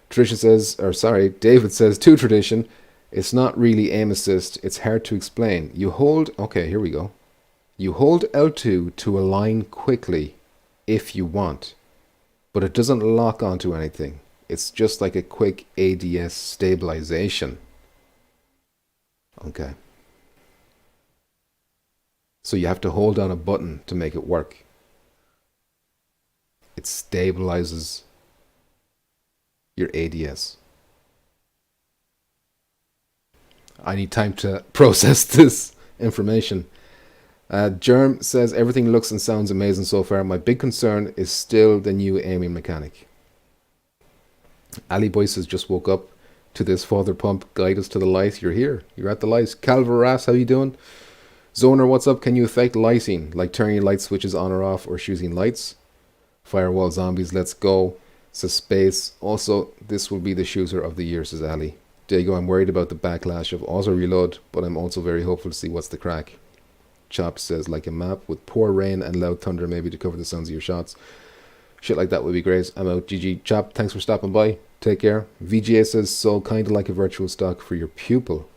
David says to Tradition, it's not really aim assist. It's hard to explain. You hold. Okay, here we go. You hold L2 to align quickly if you want, but it doesn't lock onto anything. It's just like a quick ADS stabilization. Okay. So you have to hold down a button to make it work. It stabilizes your ADS. I need time to process this information. Germ says everything looks and sounds amazing so far. My big concern is still the new aiming mechanic. Ali Boy says just woke up to this. Father Pump, guide us to the light. You're here. You're at the light. Calvaras, how you doing? Zoner, what's up? Can you affect lighting, like turning your light switches on or off or shooting lights? Firewall Zombies, let's go. Says Space. Also, this will be the shooter of the year, says Ali. Diego, I'm worried about the backlash of auto reload, but I'm also very hopeful to see what's the crack. Chop says, like a map with poor rain and loud thunder maybe to cover the sounds of your shots. Shit like that would be great. I'm out. GG. Chop, thanks for stopping by. Take care. VGA says, so kind of like a virtual stock for your pupil.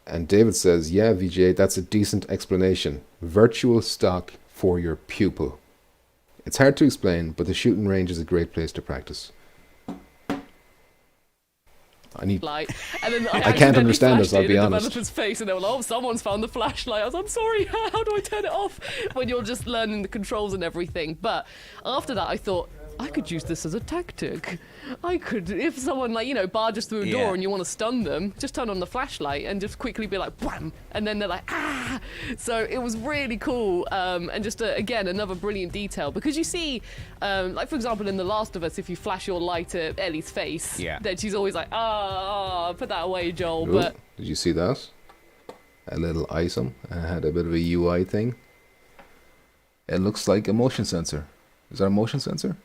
And David says, yeah, VGA, that's a decent explanation. Virtual stock for your pupil. It's hard to explain, but the shooting range is a great place to practice. Light. And then I can't understand this, I'll be honest. The developer's face and they were like, oh, someone's found the flashlight. I was like, I'm sorry, how do I turn it off? When you're just learning the controls and everything. But after that, I thought, I could use this as a tactic. I could, if someone, like, you know, barges through a door and you want to stun them, just turn on the flashlight and just quickly be like, wham! And then they're like, ah! So it was really cool. And just, again, another brilliant detail. Because you see, like, for example, in The Last of Us, if you flash your light at Ellie's face, then she's always like, put that away, Joel. Ooh, but did you see that? A little item. I had a bit of a UI thing. It looks like a motion sensor. Is that a motion sensor?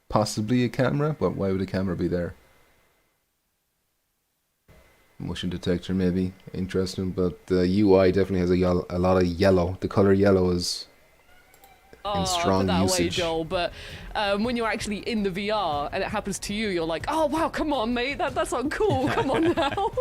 Possibly a camera, but why would a camera be there? Motion detector, maybe. Interesting, but the UI definitely has a lot of yellow. The color yellow is in strong put that away, usage. Joel. But when you're actually in the VR and it happens to you, you're like, oh wow, come on, mate, that's uncool. Come on now,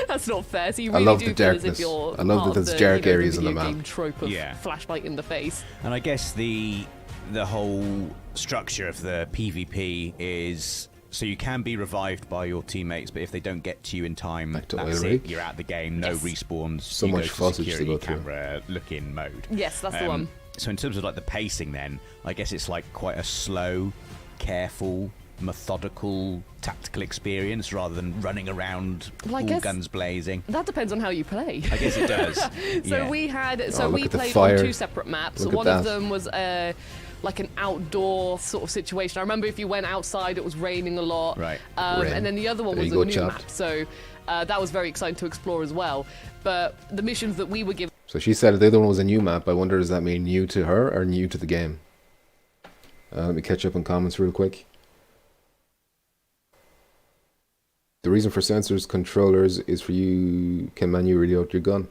that's not fair. So you really I love do the feel as darkness. if you're I love that there's dark areas in the video map. game trope of flashlight in the face. And I guess the whole structure of the PvP is so you can be revived by your teammates, but if they don't get to you in time, that's it. You're out the game. No respawns. So you much go to footage to security go through. camera look-in mode. Yes, that's the one. So in terms of like the pacing, then I guess it's like quite a slow, careful, methodical, tactical experience rather than running around all guns blazing. That depends on how you play. I guess it does. So we played fire. on 2 separate maps. One of them was like an outdoor sort of situation. I remember if you went outside, it was raining a lot. Right. And then the other one was a new map. So that was very exciting to explore as well. But the missions that we were given. So she said the other one was a new map. I wonder, does that mean new to her or new to the game? Let me catch up on comments real quick. The reason for sensors controllers is for you can manually reload your gun.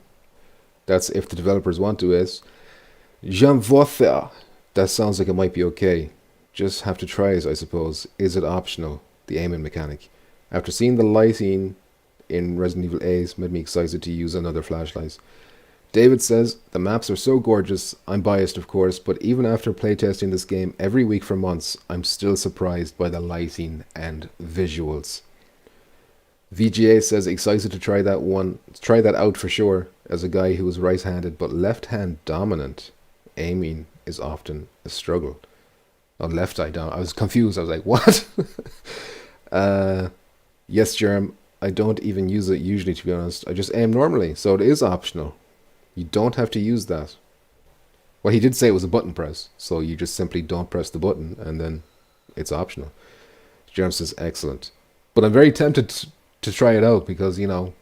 That's if the developers want to. Is Jean Votha. That sounds like it might be okay. Just have to try it, I suppose. Is it optional? the aiming mechanic. After seeing the lighting in Resident Evil 8 made me excited to use another flashlight. David says, the maps are so gorgeous. I'm biased, of course, but even after playtesting this game every week for months, I'm still surprised by the lighting and visuals. VGA says, excited to try that out for sure, as a guy who is right-handed but left-hand dominant. Aiming is often a struggle. Oh, left eye down. I was confused. I was like, what? Yes, Jerem, I don't even use it usually, to be honest. I just aim normally, so it is optional. You don't have to use that. Well, he did say it was a button press, so you just simply don't press the button, and then it's optional. Jerem says, excellent. But I'm very tempted to try it out, because, you know,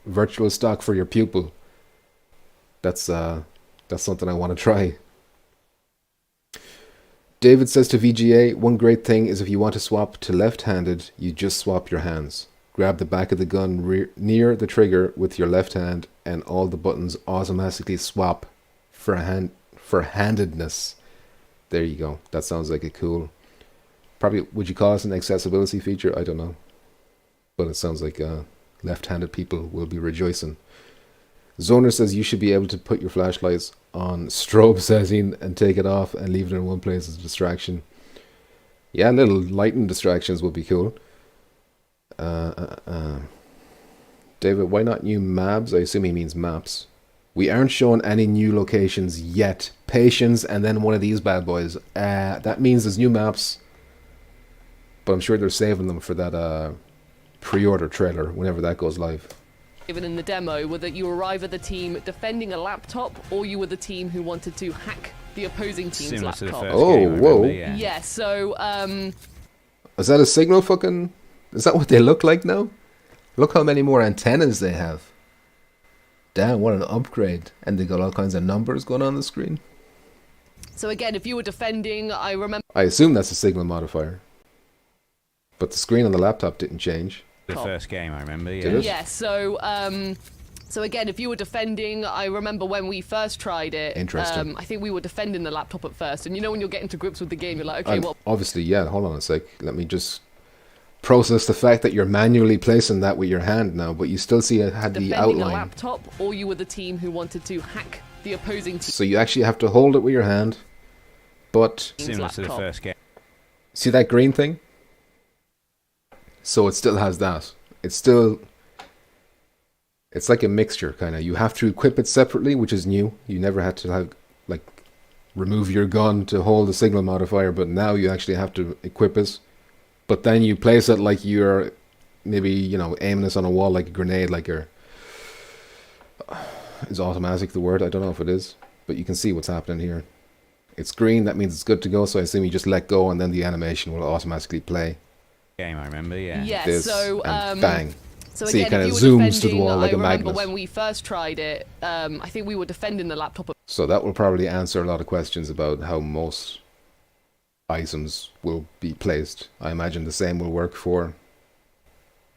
virtual stock for your pupil. That's something I want to try. David says to VGA, one great thing is if you want to swap to left-handed, you just swap your hands. Grab the back of the gun near the trigger with your left hand, and all the buttons automatically swap for handedness. There you go. That sounds like a cool... Probably, would you call it an accessibility feature? I don't know. But it sounds like left-handed people will be rejoicing. Zoner says you should be able to put your flashlights on strobe setting and take it off and leave it in one place as a distraction. Yeah, little lighting distractions would be cool. David, why not new maps? I assume he means maps. We aren't showing any new locations yet. Patience, and then one of these bad boys. That means there's new maps, but I'm sure they're saving them for that pre-order trailer whenever that goes live. Even in the demo, were that you were either the team defending a laptop, or you were the team who wanted to hack the opposing team's Similar laptop. to the first Oh, game, I whoa. remember, yeah. Yeah, so Is that a signal fucking... Is that what they look like now? Look how many more antennas they have. Damn, what an upgrade. And they got all kinds of numbers going on the screen. so again, if you were defending, I remember I assume that's a signal modifier. But the screen on the laptop didn't change. The first game, I remember, yeah. Did it? Yeah, so again, if you were defending, I remember when we first tried it. Interesting. I think we were defending the laptop at first, and you know when you're getting to grips with the game, you're like, okay, well, Obviously, yeah, hold on a sec. Let me just process the fact that you're manually placing that with your hand now, but you still see it had the defending a outline. laptop, or you were the team who wanted to hack the opposing team's So you actually have to hold it with your hand, but Similar to the laptop. first game. see that green thing? So it still has that. It's like a mixture, kind of. You have to equip it separately, which is new. You never had to have, like, remove your gun to hold the signal modifier, but now you actually have to equip it. But then you place it like you're maybe, you know, aiming this on a wall like a grenade, like your... Is automatic the word? I don't know if it is. But you can see what's happening here. It's green, that means it's good to go, so I assume you just let go and then the animation will automatically play. Game, I remember, yeah. Yeah, This, so and bang. So See, it again, kinda if you were zooms to the defending, wall like I a remember magnet. when we first tried it, I think we were defending the laptop. So that will probably answer a lot of questions about how most items will be placed. I imagine the same will work for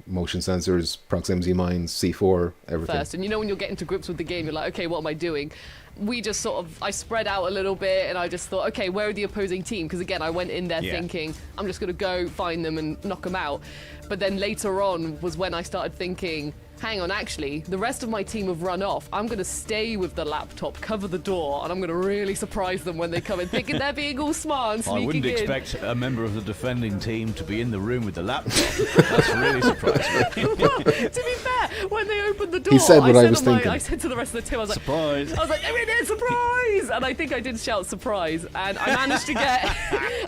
motion sensors, proximity mines, C4, everything. First, and you know when you're getting to grips with the game, you're like, okay, what am I doing? We just sort of, I spread out a little bit, and I just thought, okay, where are the opposing team? Because again, I went in there thinking, I'm just going to go find them and knock them out. But then later on was when I started thinking, hang on, actually, the rest of my team have run off. I'm going to stay with the laptop, cover the door, and I'm going to really surprise them when they come in, thinking they're being all smart and sneaking I wouldn't in. expect a member of the defending team to be in the room with the laptop. That's really surprising. Well, to be fair, when they opened the door, He said what I said was on my- thinking. I said to the rest of the team, I was like, Surprise. I was like, they're in there, surprise! And I think I did shout surprise, and I managed to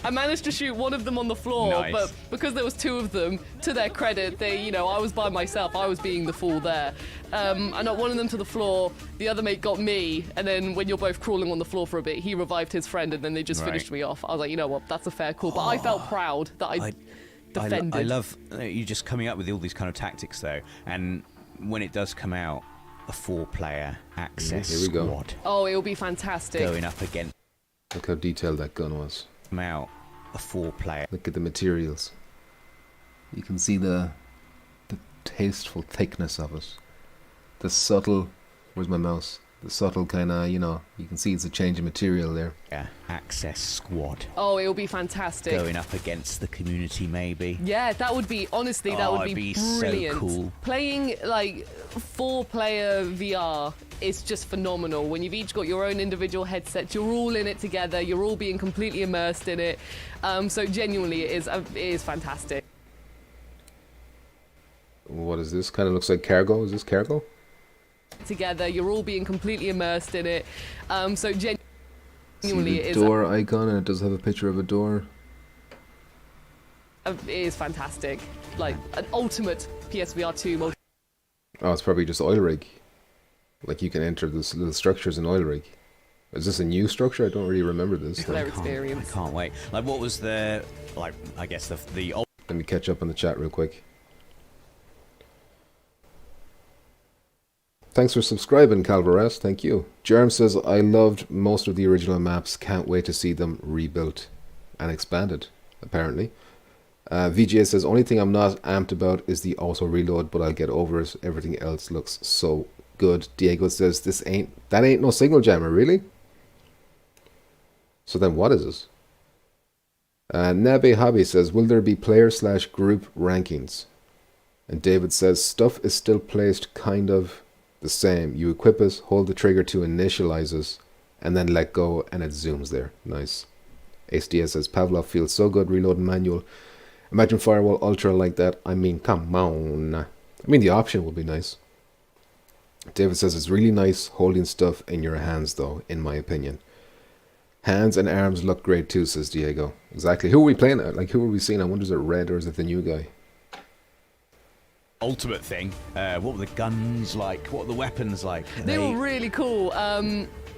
I managed to shoot one of them on the floor, Nice. but because there was two of them, to their credit, they, you know, I was by myself, I was being the fool there. I knocked one of them to the floor, the other mate got me, and then when you're both crawling on the floor for a bit, he revived his friend, and then they just Right. finished me off. I was like, you know what, that's a fair call, but I felt proud that I defended. I love you just coming up with all these kind of tactics, though. And when it does come out, a 4-player access Here we go. squad Oh, it'll be fantastic. going up against Look how detailed that gun was. come out, a 4-player. Look at the materials. You can see the tasteful thickness of it. The subtle, where's my mouse? The subtle kind of, you know, you can see it's a change in material there. Yeah, Access Squad. Oh, it'll be fantastic. Going up against the community, maybe. Yeah, that would be, honestly, that would it'd be be so brilliant. cool. Playing, like, 4-player VR is just phenomenal. When you've each got your own individual headsets, you're all in it together, you're all being completely immersed in it. So genuinely, it is fantastic. What is this? Kind of looks like cargo. Is this cargo? Together, you're all being completely immersed in it. So genuinely, See it the door icon, and it does have a picture of a door. it is fantastic. Like, an ultimate PSVR2 multi. Oh, it's probably just oil rig. Like you can enter this little structures in oil rig. Is this a new structure? I don't really remember this. Their experience. I can't wait. Like, what was the, like, I guess the old... Let me catch up on the chat real quick. Thanks for subscribing, Calvares. Thank you. Germ says, I loved most of the original maps. Can't wait to see them rebuilt and expanded, apparently. VGA says, only thing I'm not amped about is the auto reload, but I'll get over it. Everything else looks so good. Diego says, that ain't no signal jammer, really? So then what is it? Nabe Hobby says, will there be player/group rankings? And David says, stuff is still placed kind of the same. You equip it, hold the trigger to initialize it, and then let go, and it zooms there. Nice. HDS says, Pavlov feels so good, reloading manual. Imagine Firewall Ultra like that. I mean, come on. I mean, the option would be nice. David says, it's really nice holding stuff in your hands, though, in my opinion. Hands and arms look great too, says Diego. Exactly. Who are we playing at? Like, who are we seeing? I wonder, is it Red or is it the new guy? ultimate thing. What were the guns like? What were the weapons like? They were really cool.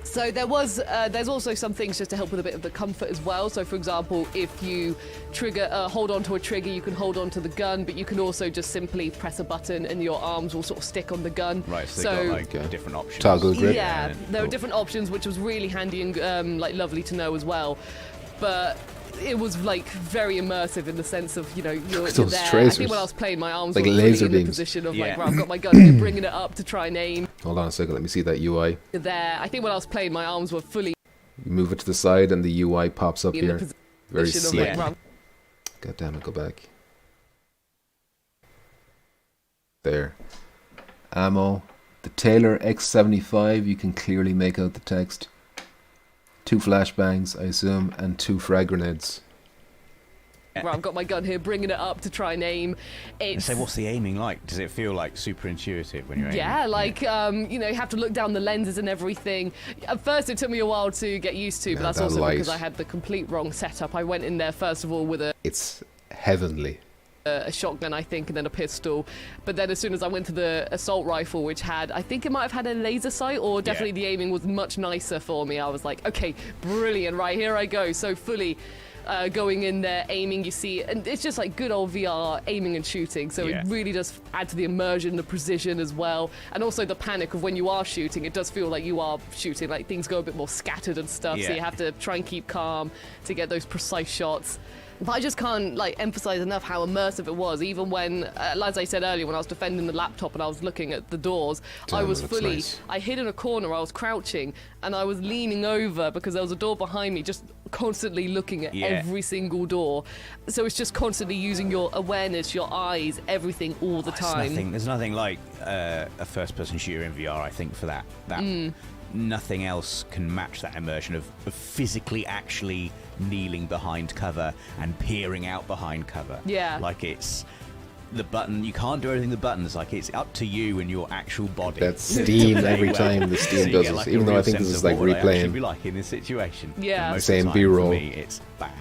So there's also some things just to help with a bit of the comfort as well. So for example, if you hold on to a trigger, you can hold on to the gun, but you can also just simply press a button and your arms will sort of stick on the gun. Right, so they've got like different options. Toggle grip. Yeah, there are different options, which was really handy and like lovely to know as well. But it was like very immersive in the sense of, you know, you're there. Tracers. I think when I was playing, my arms like were laser really in the beams. position of Yeah. like, right, I've got my gun here, bringing it up to try and aim. Hold on a second, let me see that UI. There, I think when I was playing, my arms were fully You move it to the side and the UI pops up in here. the Very position of slick. like, right, God damn it, go back. There. Ammo. The Taylor X75, you can clearly make out the text. 2 flashbangs, I assume, and 2 frag grenades. right, I've got my gun here, bringing it up to try and aim. It's So what's the aiming like? Does it feel like super intuitive when you're aiming? yeah, like you know, you have to look down the lenses and everything. At first, it took me a while to get used to, but Yeah, that's that also light. because I had the complete wrong setup. I went in there first of all with It's heavenly. a shotgun, I think, and then a pistol. But then as soon as I went to the assault rifle, which had, I think it might have had a laser sight, or definitely the aiming was much nicer for me. I was like, okay, brilliant, right, here I go. So fully going in there, aiming, you see, and it's just like good old VR aiming and shooting. So Yeah. it really does add to the immersion, the precision as well. And also the panic of when you are shooting, it does feel like you are shooting, like things go a bit more scattered and stuff. So Yeah. you have to try and keep calm to get those precise shots. But I just can't like emphasize enough how immersive it was. Even when, as I said earlier, when I was defending the laptop and I was looking at the doors, I Damn, was that's fully, nice. I hid in a corner, I was crouching, and I was leaning over because there was a door behind me, just constantly looking at Yeah. every single door. So it's just constantly using your awareness, your eyes, everything all the time. There's nothing like a first-person shooter in VR, I think, for that. Nothing else can match that immersion of physically actually kneeling behind cover and peering out behind cover. Yeah. Like it's the button, you can't do anything with the buttons, like it's up to you and your actual body. That Steam Play every well. time the So Steam you does get, this. like, a Even though I real think this sense is of like what would I actually replaying. be like in this situation. Yeah. And most Same of the time, B-roll. For me, it's bad.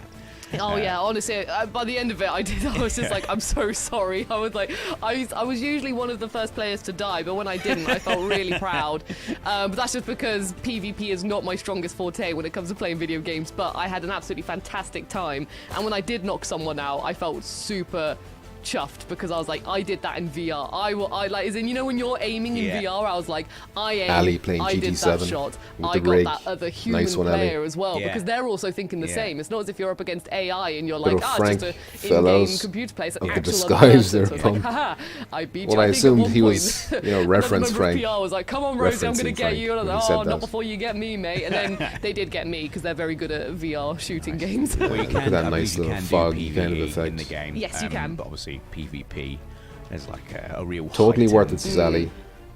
Oh yeah, honestly, by the end of it, I was just like, I'm so sorry. I was like, I was usually one of the first players to die, but when I didn't, I felt really proud. But that's just because PvP is not my strongest forte when it comes to playing video games. But I had an absolutely fantastic time, and when I did knock someone out, I felt super chuffed because I was like, I did that in VR. I like, as in, you know, when you're aiming in Yeah. VR, I was like, I aimed, Ali playing I did that GT7 shot, with I the got rig. that other human Nice one, Ali. player as well, Yeah. because they're also thinking the Yeah. same. It's not as if you're up against AI and you're Little like, it's Frank just an fellows in-game computer play. It's an of the actual other disguise person. there, So it's like, pump. haha, I beat Well, you. I think at assumed one he point, was, you know, another reference member Frank. of PR was like, come on, Rosie, I'm going to Referencing get you. And I Frank was when he like, said not that. before you get me, mate. And then they did get me because they're very good at VR shooting games. Well, you Look can, at that I nice believe you little can fog do kind of PvE effect. in the game. Yes, you can. But obviously, PvP, there's like a real Totally worth it, heightened Sally.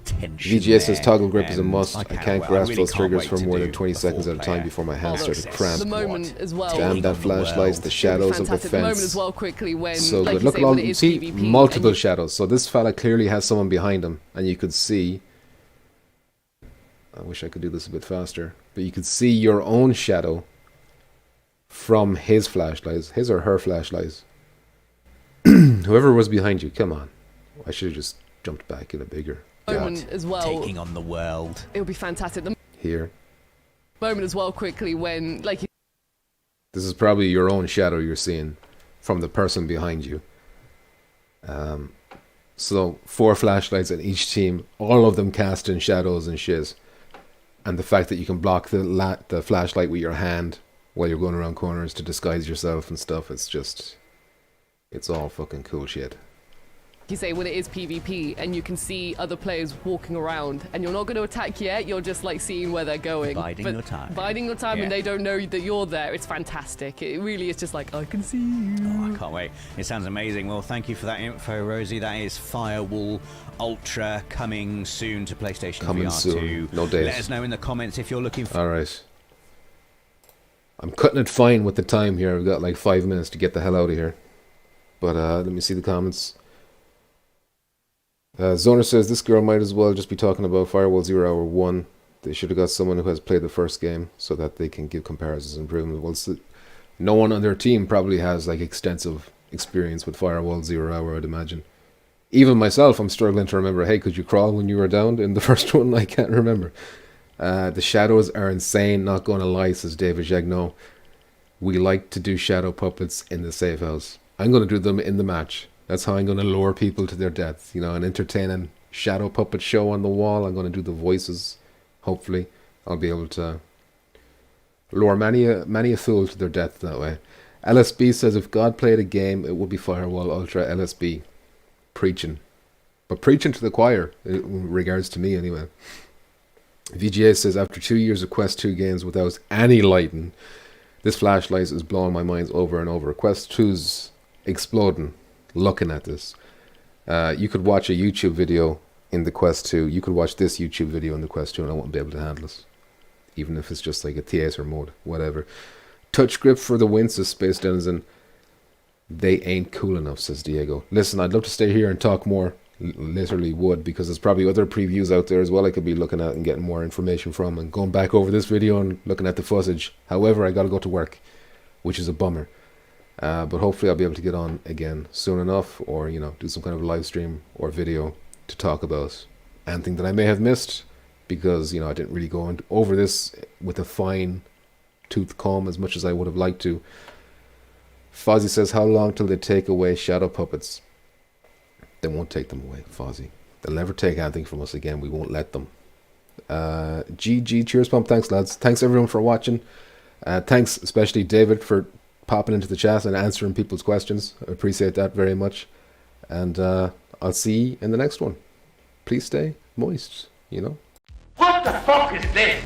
tension VGA says there, toggle grip is a and must. I can't well, grasp really those can't triggers wait for to more do than 20 a seconds at a time four-player before my hands Oh, started to access cramp. the moment as well. Damn, that on the flashlights, world. the It'll be shadows of the fantastic. The moment fence. as well, quickly, when, So like good. you Look say, at all. when it is See, PvP, multiple and you- shadows. So this fella clearly has someone behind him, and you could see. I wish I could do this a bit faster, but you could see your own shadow from his flashlights, his or her flashlights. Whoever was behind you, come on. I should have just jumped back in a bigger moment gap as well. Taking on the world. It'll be fantastic. The here. moment as well, quickly, when, like, This is probably your own shadow you're seeing from the person behind you. So 4 flashlights in each team, all of them casting shadows and shiz. And the fact that you can block the flashlight with your hand while you're going around corners to disguise yourself and stuff, it's all fucking cool shit. you say, when it is PvP and you can see other players walking around and you're not going to attack yet, you're just like seeing where they're going. Biding But your time. Biding your time, Yeah. and they don't know that you're there. It's fantastic. It really is just like, I can see you. Oh, I can't wait. It sounds amazing. Well, thank you for that info, Rosie. That is Firewall Ultra coming soon to PlayStation Coming VR2. soon. No days. Let us know in the comments if you're looking for... Alright. I'm cutting it fine with the time here. I've got like 5 minutes to get the hell out of here. But let me see the comments. Zoner says, this girl might as well just be talking about Firewall 0 Hour 1. They should have got someone who has played the first game so that they can give comparisons and improvements. Well, no one on their team probably has like extensive experience with Firewall 0 Hour, I'd imagine. Even myself, I'm struggling to remember, hey, could you crawl when you were down in the first one? I can't remember. The shadows are insane, not going to lie, says David Jagno. We like to do shadow puppets in the safe house. I'm going to do them in the match. That's how I'm going to lure people to their death. You know, an entertaining shadow puppet show on the wall. I'm going to do the voices. Hopefully, I'll be able to lure many a fool to their death that way. LSB says, if God played a game, it would be Firewall Ultra. LSB. Preaching. But preaching to the choir, in regards to me anyway. VGA says, after 2 years of Quest 2 games without any lighting, this flashlight is blowing my mind over and over. Quest 2's exploding. Looking at this, you could watch a YouTube video in the Quest 2. You could watch this YouTube video in the Quest 2 and I won't be able to handle it, even if it's just like a theater mode, whatever. Touch grip for the win, says Space Denizen. They ain't cool enough, says Diego. Listen, I'd love to stay here and talk more. Literally would, because there's probably other previews out there as well I could be looking at and getting more information from and going back over this video and looking at the footage. However, I gotta go to work, which is a bummer. But hopefully I'll be able to get on again soon enough, or, you know, do some kind of live stream or video to talk about anything that I may have missed, because, you know, I didn't really go over this with a fine tooth comb as much as I would have liked to. Fozzie says, how long till they take away shadow puppets? They won't take them away, Fozzie. They'll never take anything from us again. We won't let them. GG, cheers pump. Thanks, lads. Thanks everyone for watching. Thanks especially David for popping into the chat and answering people's questions. I appreciate that very much. And I'll see you in the next one. Please stay moist, you know. What the fuck is this?